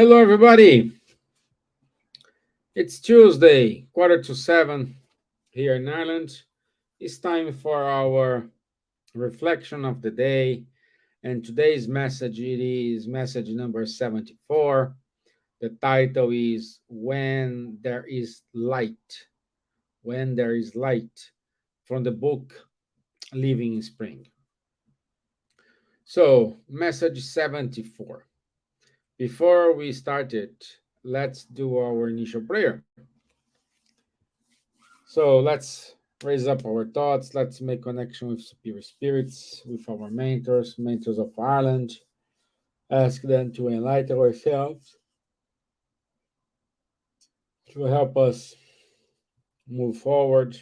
Hello, everybody. It's Tuesday, quarter to 7 here in Ireland. It's time for our reflection of the day. And today's message it is message number 74. The title is When There Is Light. When There Is Light from the book Living in Spring. So, message 74. Before we start it, let's do our initial prayer. So let's raise up our thoughts. Let's make connection with superior spirits, with our mentors of Ireland. Ask them to enlighten ourselves, to help us move forward,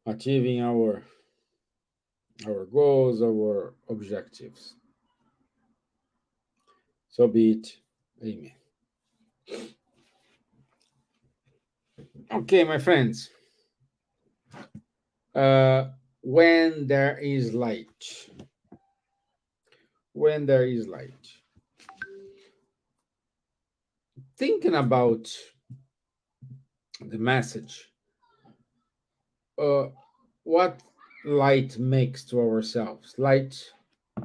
achieving our goals, our objectives. So be it. Amen. Okay, my friends. Uh, when there is light, when there is light, thinking about the message, uh, what light makes to ourselves. Light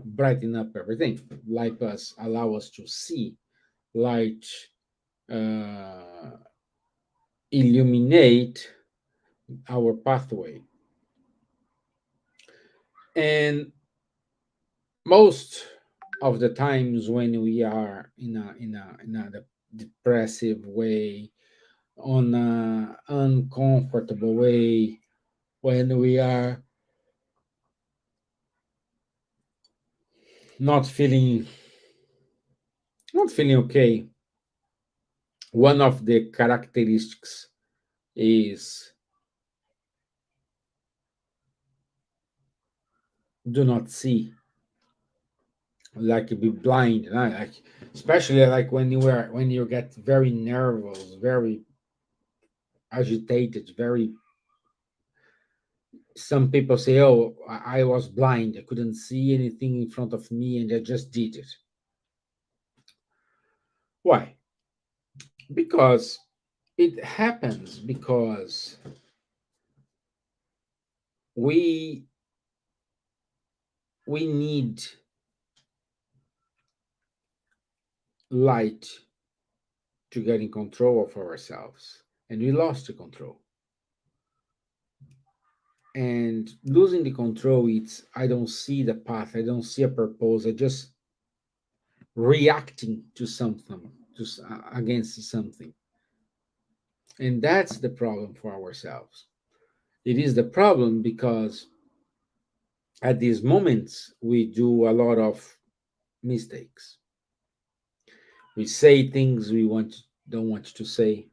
brighten up everything. Light us allow us to see. Light uh, illuminate our pathway. And most of the times when we are in a depressive way, on an uncomfortable way, when we are not feeling not feeling okay, one of the characteristics is do not see, like be blind, like especially like when you get very nervous, very agitated, very. Some people say, "Oh, I was blind. I couldn't see anything in front of me, and I just did it." Why? Because it happens because we we need light to get in control of ourselves, and we lost the control. And losing the control, it's I don't see the path, I don't see a purpose, I just reacting to something, just against something. And that's the problem for ourselves. It is the problem because at these moments we do a lot of mistakes. We say things we don't want to say.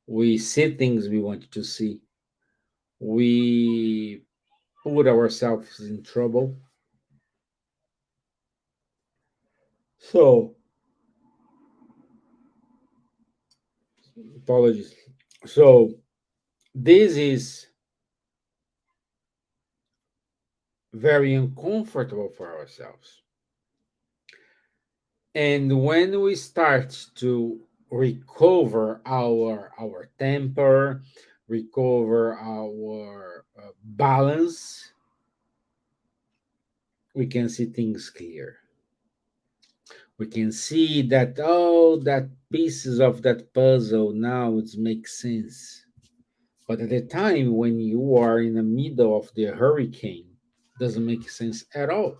We see things we want to see. We put ourselves in trouble. So, apologies. So, this is very uncomfortable for ourselves. And when we start to recover our temper, recover our balance, we can see things clear. We can see that that pieces of that puzzle now it makes sense. But at the time when you are in the middle of the hurricane, doesn't make sense at all.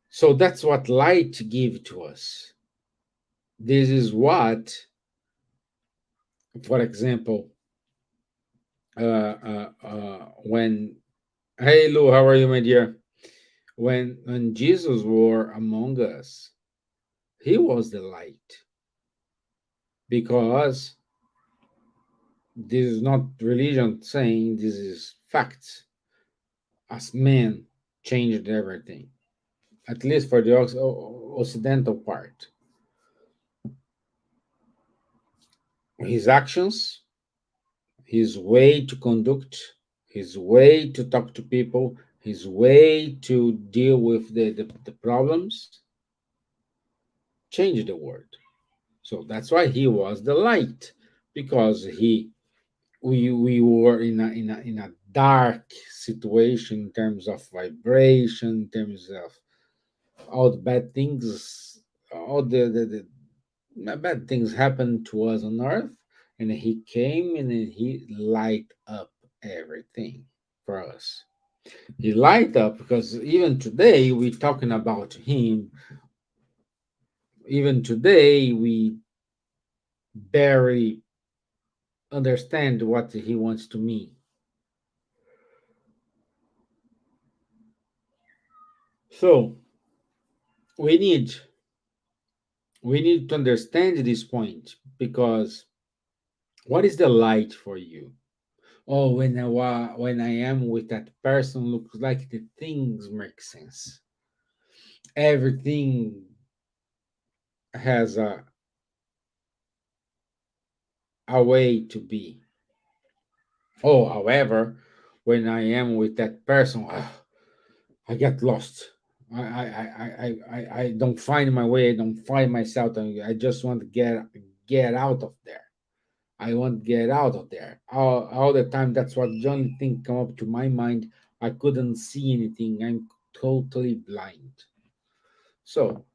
So that's what light give to us. This is what, for example, when hey Lou, how are you, my dear? When Jesus were among us, he was the light because this is not religion saying this is facts. As man changed everything, at least for the Occidental part. His actions, his way to conduct, his way to talk to people, his way to deal with the problems changed the world. So that's why he was the light, because we were in a dark situation in terms of vibration, in terms of all the bad things, all the bad things happened to us on earth, and he came and then he light up everything for us. He light up because even today we're talking about him. Even today we barely understand what he wants to mean. So we need we need to understand this point, because what is the light for you? Oh, when I am with that person, looks like the things make sense. Everything has a way to be. Oh, however, when I am with that person, I get lost. I don't find my way. I don't find myself. I just want to get out of there. I want to get out of there. All the time, that's what the only thing come up to my mind. I couldn't see anything. I'm totally blind. So,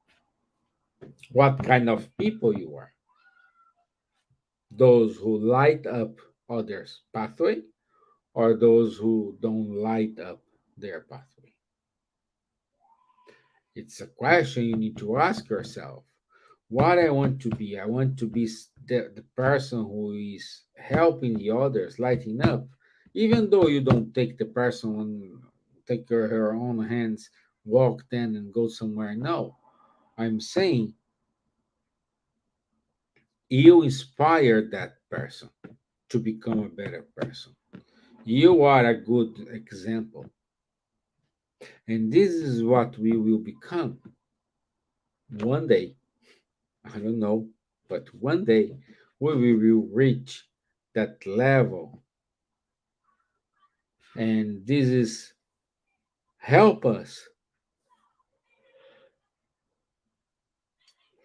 what kind of people you are? Those who light up others' pathway, or those who don't light up their pathway? It's a question you need to ask yourself. What I want to be? I want to be the person who is helping the others, lighting up, even though you don't take the person on, take her own hands, walk then and go somewhere. No, I'm saying you inspire that person to become a better person. You are a good example. And this is what we will become one day. I don't know, but one day we will reach that level. And this is help us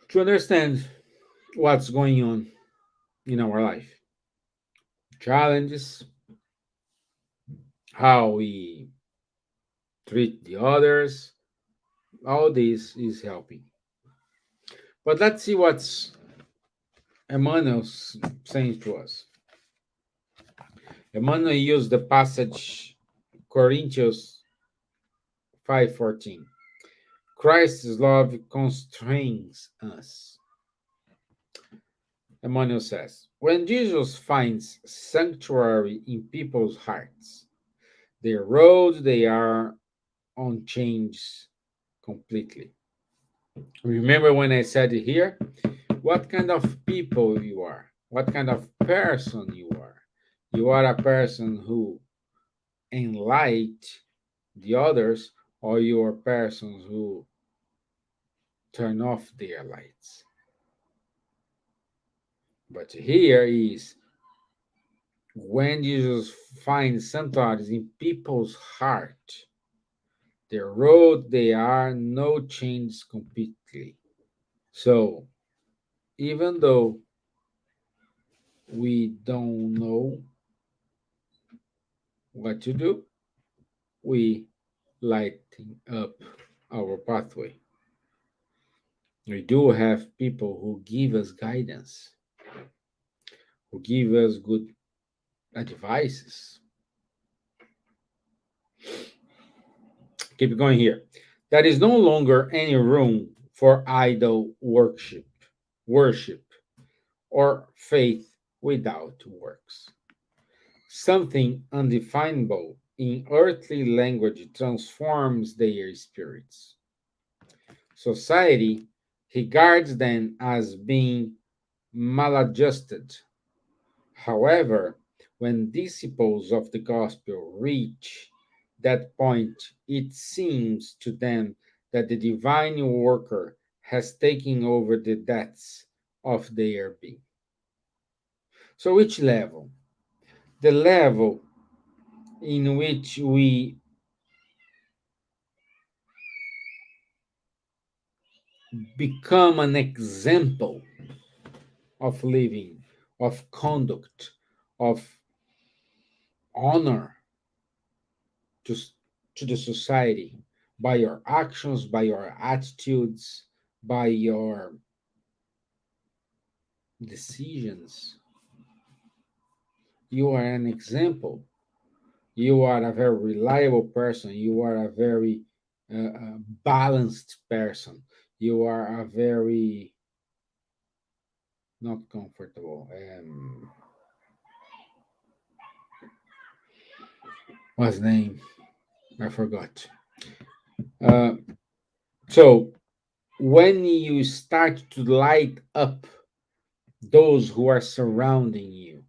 to understand what's going on in our life, challenges, how we treat the others. All this is helping. But let's see what's Emmanuel saying to us. Emmanuel used the passage Corinthians 5:14. Christ's love constrains us. Emmanuel says, when Jesus finds sanctuary in people's hearts, their road they are on changes completely. Remember when I said here, what kind of people you are, what kind of person you are. You are a person who enlight the others, or you are persons who turn off their lights. But here is when Jesus finds sanctuaries in people's heart, their road they are no change completely. So even though we don't know what to do, we lighting up our pathway. We do have people who give us guidance, who give us good advices. Keep going here. There is no longer any room for idol worship, or faith without works. Something undefinable in earthly language transforms their spirits. Society regards them as being maladjusted. However, when disciples of the gospel reach that point, it seems to them that the divine worker has taken over the depths of their being. So, which level? The level in which we become an example of living, of conduct, of honor to, to the society by your actions, by your attitudes, by your decisions. You are an example. You are a very reliable person. You are a very balanced person. You are a very not comfortable. What's the name? I forgot. Uh, so when you start to light up those who are surrounding you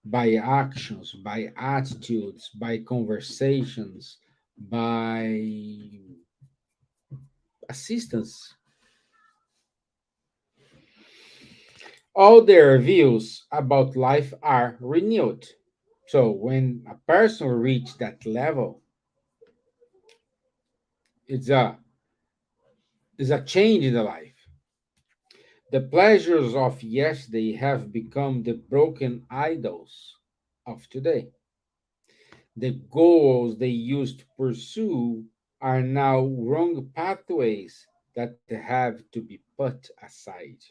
by actions, by attitudes, by conversations, by assistance, all their views about life are renewed. So when a person reach that level, it's a it's a change in the life. The pleasures of yesterday have become the broken idols of today. The goals they used to pursue are now wrong pathways that have to be put aside.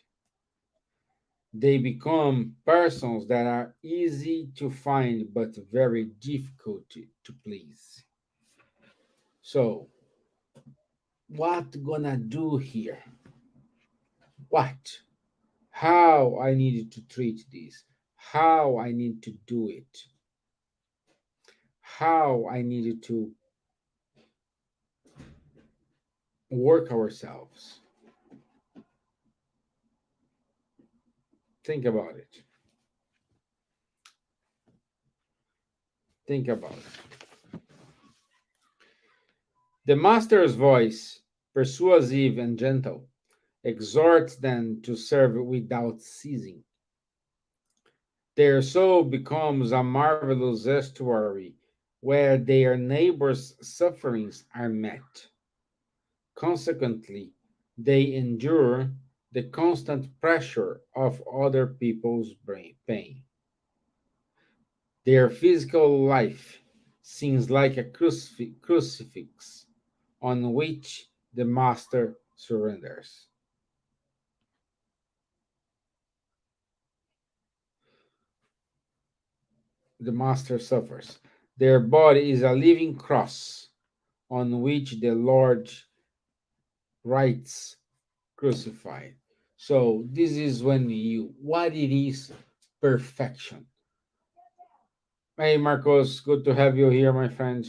They become persons that are easy to find but very difficult to please. So, what gonna do here? What? How I needed to treat this? How I need to do it? How I needed to work ourselves? Think about it. Think about it. The master's voice, persuasive and gentle, exhorts them to serve without ceasing. Their soul becomes a marvelous estuary where their neighbors' sufferings are met. Consequently, they endure the constant pressure of other people's pain. Their physical life seems like a crucifix on which the master surrenders. The master suffers. Their body is a living cross on which the Lord writes crucified. So this is when you what it is perfection. Hey Marcos, good to have you here, my friend.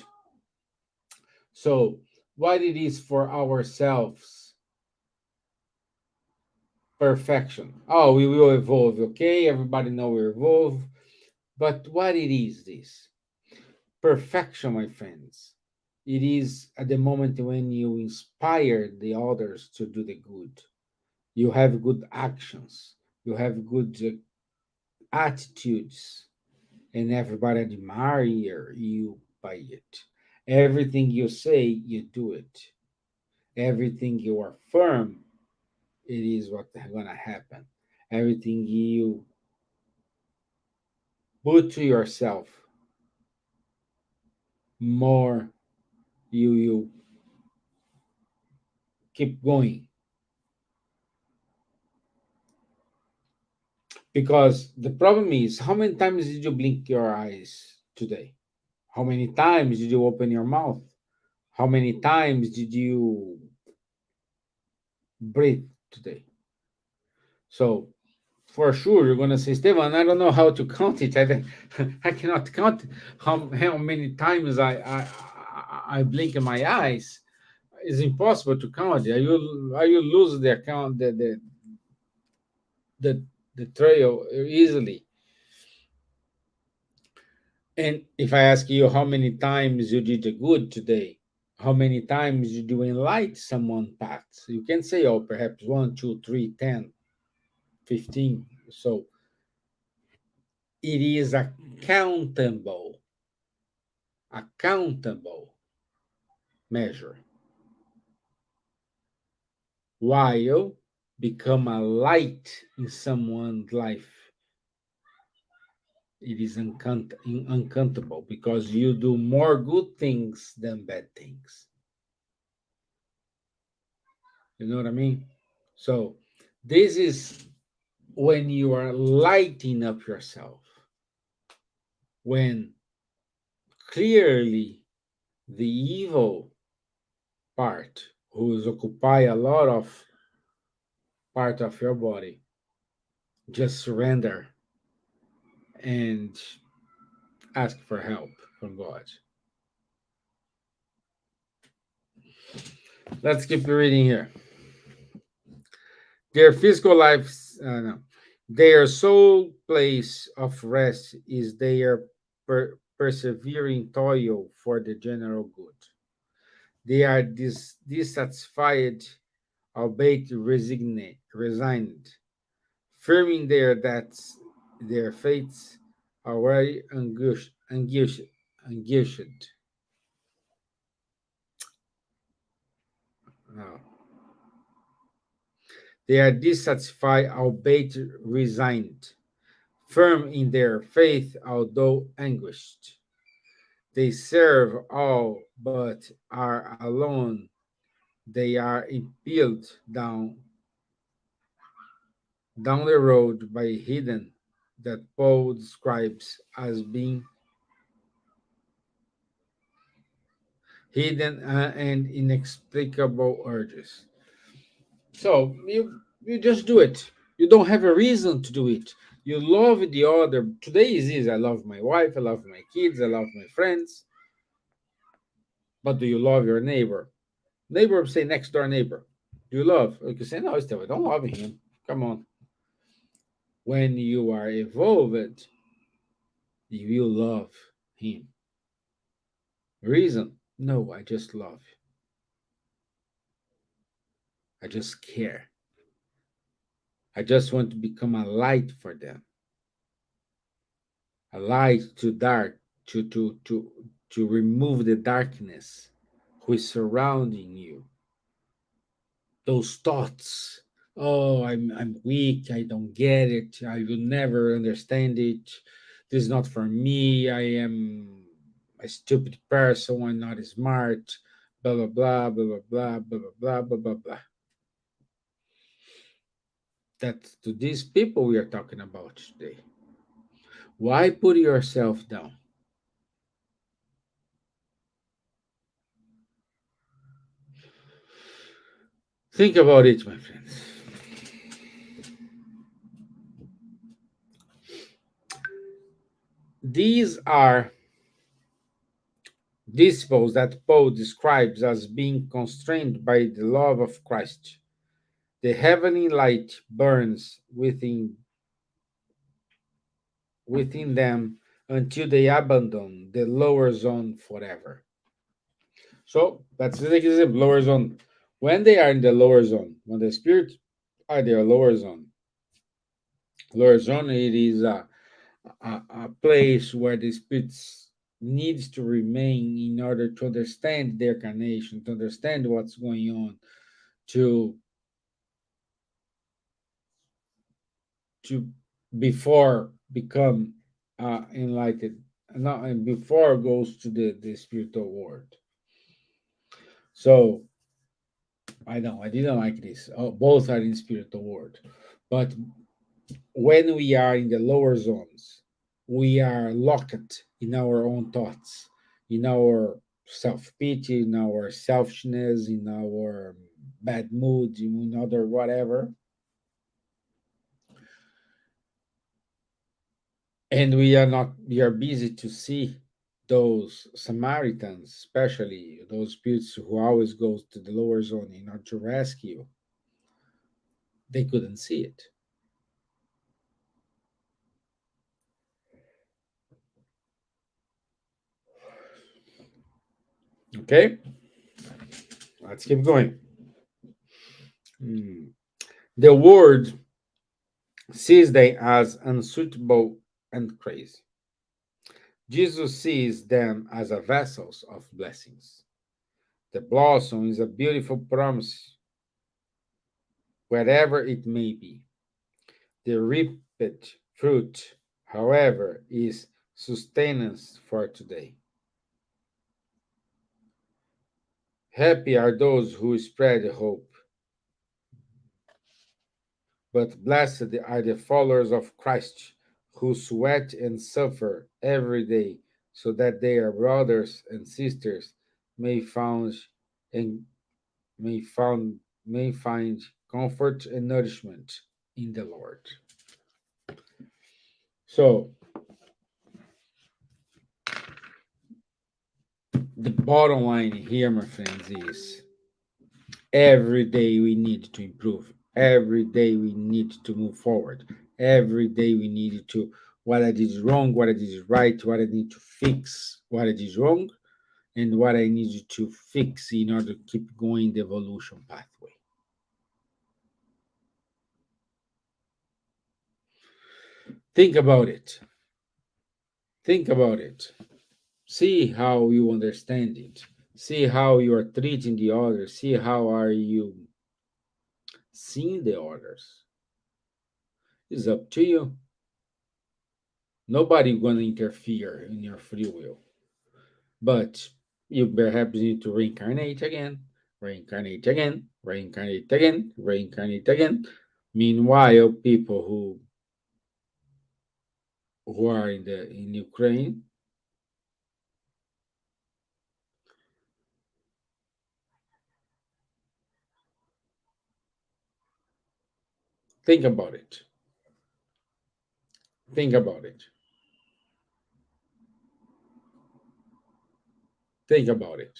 So what it is for ourselves perfection. Oh, we will evolve, okay? Everybody know we evolve. But what it is this? Perfection, my friends. It is at the moment when you inspire the others to do the good. You have good actions. You have good attitudes, and everybody admire you by it. Everything you say, you do it. Everything you affirm, it is what's gonna happen. Everything you put to yourself, more you keep going. Because the problem is, how many times did you blink your eyes today? How many times did you open your mouth? How many times did you breathe today? So for sure you're gonna say, Stevan, I don't know how to count it. I cannot count how many times I blink in my eyes. It's impossible to count. You lose the account the the trail easily. And if I ask you how many times you did the good today, how many times did you enlighten someone path? You can say, oh, perhaps one, two, three, 10, 15. So it is accountable measure. while become a light in someone's life, it is uncountable because you do more good things than bad things. You know what I mean? So, this is when you are lighting up yourself, when clearly the evil part, who is occupy a lot of part of your body, just surrender and ask for help from God. Let's keep reading here. Their physical lives, no. Their sole place of rest is their persevering toil for the general good. They are dissatisfied, albeit resigned, firming their fates are very anguished. No. They are dissatisfied, albeit resigned, firm in their faith, although anguished. They serve all, but are alone. They are impelled down the road by hidden that Paul describes as being hidden and inexplicable urges. So you just do it. You don't have a reason to do it. You love the other. Today is easy. I love my wife. I love my kids. I love my friends. But do you love your neighbor? Neighbor, say next door neighbor. Do you love? You can say no, Stevan. I don't love him. Come on. When you are evolved, you will love him. Reason? No, I just love. I just care. I just want to become a light for them. A light to dark, to remove the darkness who is surrounding you. Those thoughts. Oh, I'm weak. I don't get it. I will never understand it. This is not for me. I am a stupid person. I'm not smart. Blah blah blah blah blah blah blah blah blah blah blah. That's to these people we are talking about today. Why put yourself down? Think about it, my friends. These are disciples that Paul describes as being constrained by the love of Christ. The heavenly light burns within them until they abandon the lower zone forever. So that's the example, lower zone. When they are in the lower zone, when the spirit are their lower zone, it is a place where the spirits needs to remain in order to understand their carnation, to understand what's going on, to to before become enlightened, not and before goes to the spiritual world. So I know I didn't like this. Oh, both are in spiritual world, but when we are in the lower zones, we are locked in our own thoughts, in our self pity, in our selfishness, in our bad mood, in other whatever. And we are busy to see those Samaritans, especially those spirits who always goes to the lower zone in order to rescue. They couldn't see it. Okay, let's keep going. Hmm. The word sees them as unsuitable and crazy. Jesus sees them as a vessels of blessings. The blossom is a beautiful promise whatever it may be. The reaped fruit, however, is sustenance for today. Happy are those who spread hope, but blessed are the followers of Christ who sweat and suffer every day so that their brothers and sisters may found and may find comfort and nourishment in the Lord. So the bottom line here, my friends, is every day we need to improve. Every day we need to move forward. Every day we need to what I did wrong, what I did right, what I need to fix, what I did wrong, and what I need to fix in order to keep going the evolution pathway. Think about it. Think about it. See how you understand it. See how you are treating the others. See how are you seeing the others. It's up to you. Nobody gonna interfere in your free will. But you perhaps need to reincarnate again, reincarnate again, reincarnate again, reincarnate again. Meanwhile, people who are in Ukraine, think about it. Think about it. Think about it.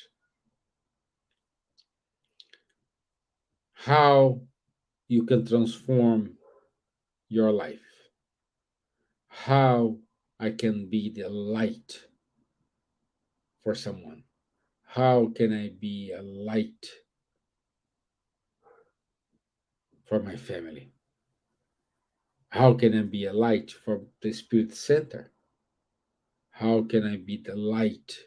How you can transform your life. How I can be the light for someone. How can I be a light for my family? How can I be a light for the Spirit Center? How can I be the light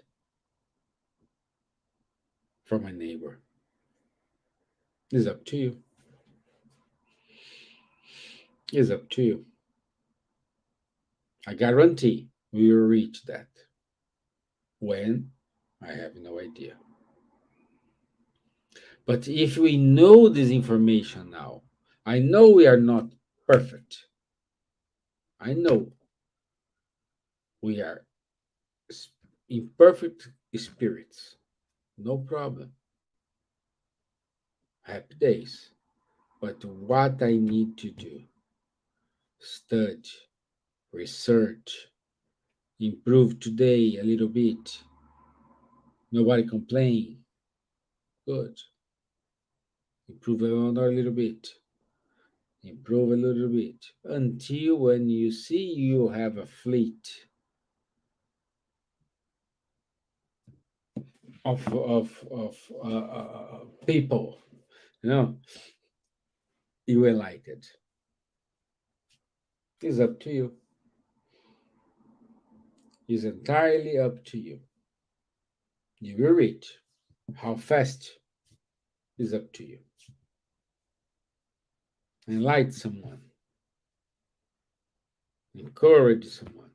for my neighbor? It's up to you. It's up to you. I guarantee we will reach that. When? I have no idea. But if we know this information now, I know we are not perfect. I know we are imperfect spirits. No problem. Happy days. But what I need to do, study, research, improve today a little bit. Nobody complain. Good. Improve another little bit. Improve a little bit until when you see you have a fleet of people, you know, you enlightened. It's up to you. It's entirely up to you. You will reach. How fast is up to you. Enlighten someone. Encourage someone.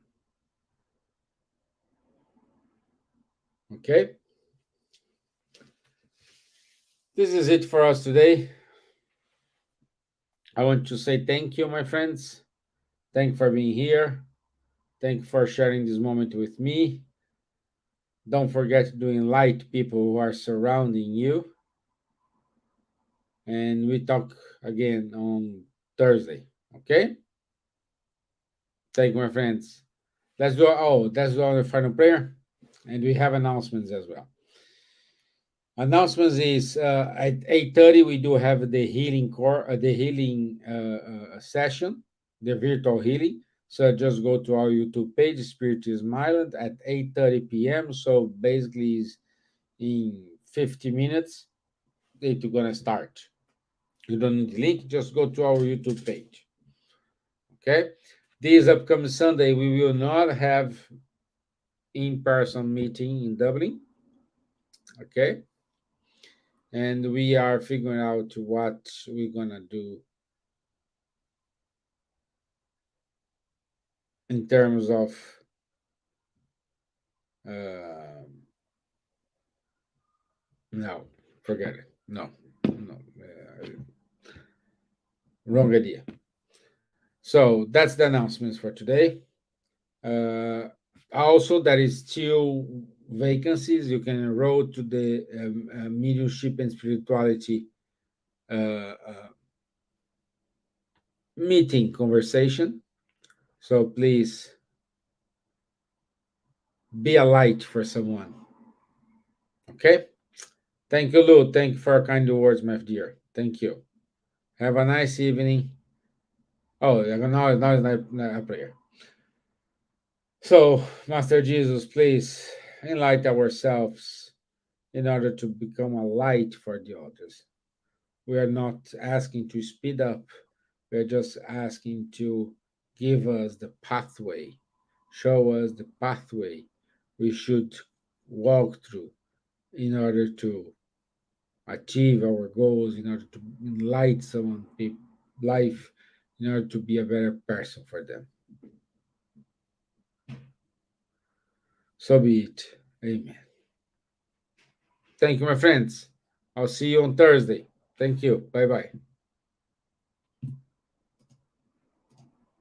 Okay? This is it for us today. I want to say thank you, my friends. Thank you for being here. Thank you for sharing this moment with me. Don't forget to invite people who are surrounding you. And we talk again on Thursday. Okay? Thank you, my friends. Let's do our final prayer. And we have announcements as well. Announcements is at 8:30 we do have the healing session, the virtual healing. So just go to our YouTube page, Spiritism Island, at 8:30 p.m. So basically is in 50 minutes it's gonna start. You don't need the link, just go to our YouTube page. Okay. This upcoming Sunday we will not have in-person meeting in Dublin. Okay. and we are figuring out what we're gonna do in terms of uh, no, forget it. No, no, wrong idea. So that's the announcements for today. Uh, Also, there is still vacancies. You can enroll to the mediumship and spirituality meeting conversation. So please be a light for someone. Okay. Thank you, Lou. Thank you for your kind words, my dear. Thank you. Have a nice evening. Oh, now it's not a prayer. So, Master Jesus, please enlighten ourselves in order to become a light for the others. We are not asking to speed up, we are just asking to give us the pathway, show us the pathway we should walk through in order to achieve our goals, in order to enlighten someone life, in order to be a better person for them. So be it. Amen. Thank you, my friends. I'll see you on Thursday. Thank you. Bye bye.